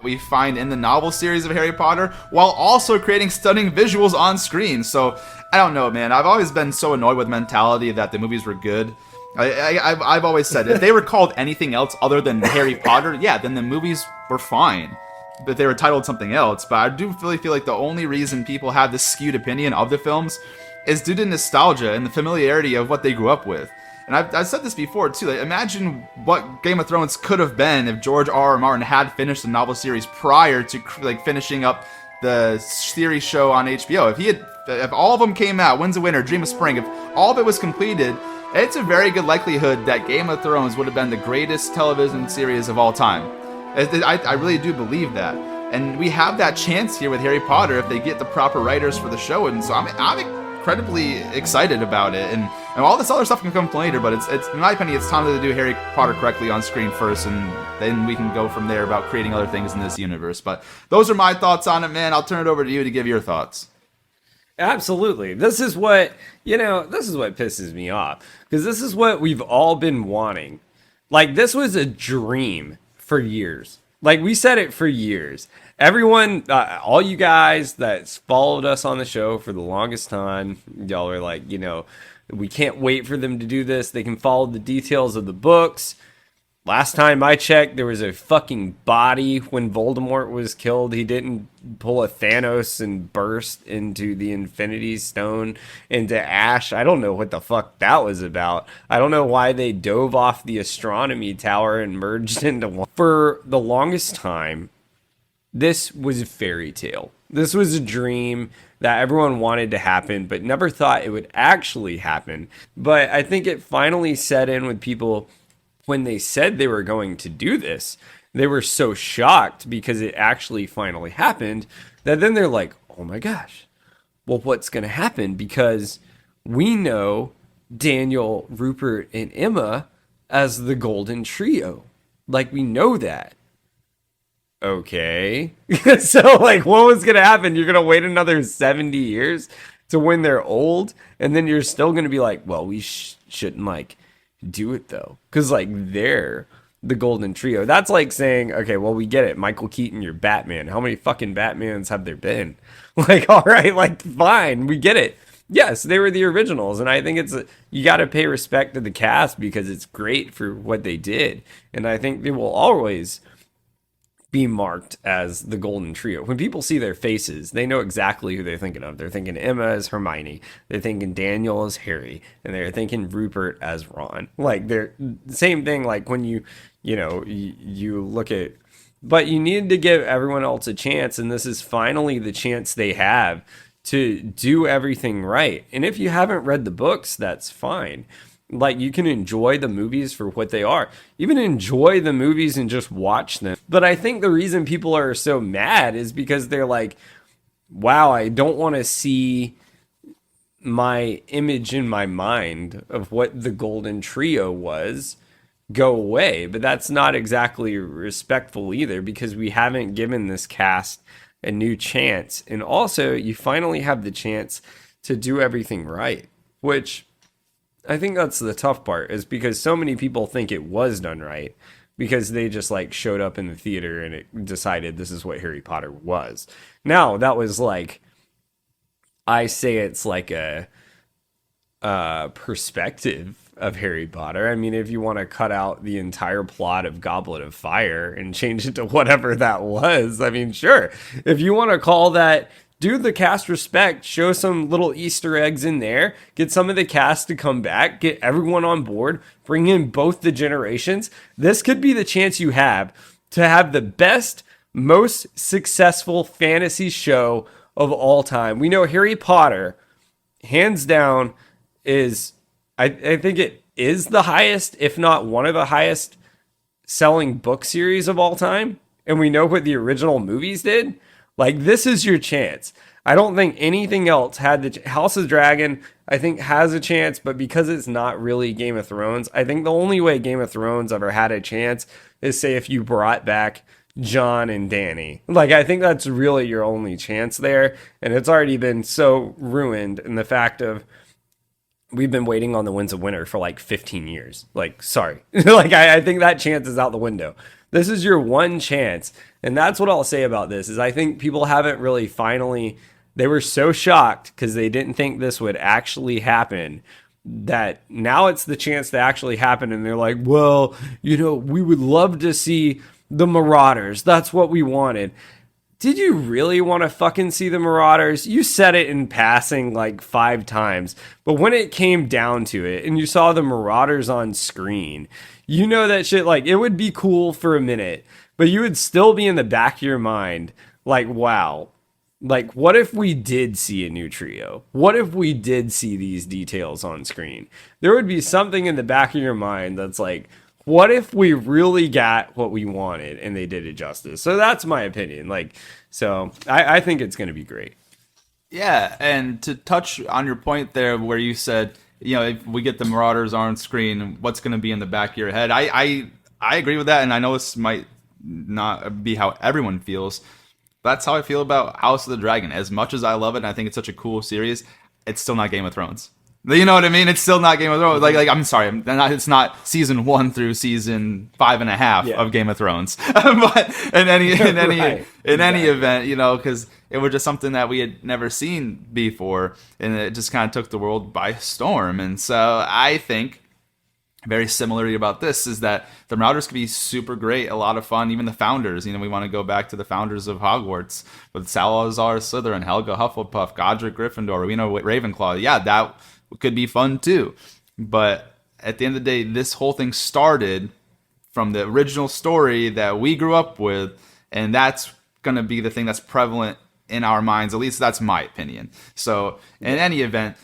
we find in the novel series of Harry Potter, while also creating stunning visuals on screen. So I don't know, man. I've always been so annoyed with the mentality that the movies were good. I've always said if they were called anything else other than Harry Potter, yeah, then the movies were fine. But they were titled something else. But I do really feel like the only reason people have this skewed opinion of the films is due to nostalgia and the familiarity of what they grew up with. And I've said this before too. Like, imagine what Game of Thrones could have been if George R.R. Martin had finished the novel series prior to like finishing up the series show on HBO. If all of them came out, Winds of Winter, Dream of Spring, if all of it was completed, it's a very good likelihood that Game of Thrones would have been the greatest television series of all time. I really do believe that. And we have that chance here with Harry Potter if they get the proper writers for the show. And so I'm incredibly excited about it. And all this other stuff can come later, but it's in my opinion, it's time to do Harry Potter correctly on screen first, and then we can go from there about creating other things in this universe. But those are my thoughts on it, man. I'll turn it over to you to give your thoughts. Absolutely. This is what pisses me off, because this is what we've all been wanting. Like, this was a dream for years. Like, we said it for years. Everyone, all you guys that's followed us on the show for the longest time, y'all are like, we can't wait for them to do this. They can follow the details of the books. Last time I checked, there was a fucking body when Voldemort was killed. He didn't pull a Thanos and burst into the Infinity Stone into ash. I don't know what the fuck that was about. I don't know why they dove off the astronomy tower and merged into one. For the longest time, this was a fairy tale. This was a dream that everyone wanted to happen, but never thought it would actually happen. But I think it finally set in with people. When they said they were going to do this, they were so shocked because it actually finally happened that then they're like, oh my gosh, well, what's going to happen? Because we know Daniel, Rupert, and Emma as the Golden Trio. Like, we know that. Okay. So, like, what was going to happen? You're going to wait another 70 years to when they're old, and then you're still going to be like, well, we shouldn't, like, do it though, because like they're the Golden Trio. That's like saying, okay, well, we get it, Michael Keaton, you're Batman. How many fucking Batmans have there been? Like, all right, like, fine, we get it. Yes, they were the originals, and I think you got to pay respect to the cast because it's great for what they did, and I think they will always be marked as the Golden Trio. When people see their faces, they know exactly who they're thinking of. They're thinking Emma as Hermione, they're thinking Daniel as Harry, and they're thinking Rupert as Ron. Like, they're the same thing. Like, when you look at, but you need to give everyone else a chance, and this is finally the chance they have to do everything right. And if you haven't read the books, that's fine. Like, you can enjoy the movies for what they are. Even enjoy the movies and just watch them. But I think the reason people are so mad is because they're like, wow, I don't want to see my image in my mind of what the Golden Trio was go away. But that's not exactly respectful either, because we haven't given this cast a new chance. And also, you finally have the chance to do everything right, which I think that's the tough part, is because so many people think it was done right because they just like showed up in the theater and it decided this is what Harry Potter was. Now, that was like, I say it's like a perspective of Harry Potter. I mean, if you want to cut out the entire plot of Goblet of Fire and change it to whatever that was, I mean, sure. If you want to call that, do the cast respect, show some little Easter eggs in there, get some of the cast to come back, get everyone on board, bring in both the generations. This could be the chance you have to have the best, most successful fantasy show of all time. We know Harry Potter, hands down, is, I think it is the highest, if not one of the highest selling book series of all time. And we know what the original movies did. Like, this is your chance. I don't think anything else had the House of Dragon, I think, has a chance, but because it's not really Game of Thrones, I think the only way Game of Thrones ever had a chance is, say, if you brought back Jon and Dany. Like, I think that's really your only chance there, and it's already been so ruined in the fact of we've been waiting on the Winds of Winter for like 15 years. Like, sorry. Like, I think that chance is out the window. This is your one chance. And that's what I'll say about this is I think people haven't really finally they were so shocked because they didn't think this would actually happen that now it's the chance to actually happen and they're like, well, we would love to see the Marauders. That's what we wanted. Did you really want to fucking see the Marauders? You said it in passing like 5 times, but when it came down to it and you saw the Marauders on screen, that shit, like, it would be cool for a minute, but you would still be in the back of your mind like, wow, like, what if we did see a new trio? What if we did see these details on screen? There would be something in the back of your mind that's like, what if we really got what we wanted and they did it justice? So that's my opinion. Like, so I think it's going to be great. Yeah, and to touch on your point there where you said, if we get the Marauders on screen, what's going to be in the back of your head? I agree with that, and I know this might not be how everyone feels. That's how I feel about House of the Dragon. As much as I love it and I think it's such a cool series, it's still not Game of Thrones. You know what I mean? It's still not Game of Thrones. Like I'm sorry, it's not season 1 through season 5.5 of Game of Thrones. But in any event, because it was just something that we had never seen before, and it just kind of took the world by storm. And so I think very similarly about this is that the Marauders could be super great, a lot of fun. Even the founders, we want to go back to the founders of Hogwarts with Salazar Slytherin, Helga Hufflepuff, Godric Gryffindor, Ravenclaw. Yeah, that could be fun too. But at the end of the day, this whole thing started from the original story that we grew up with, and that's going to be the thing that's prevalent in our minds. At least that's my opinion. So in any event,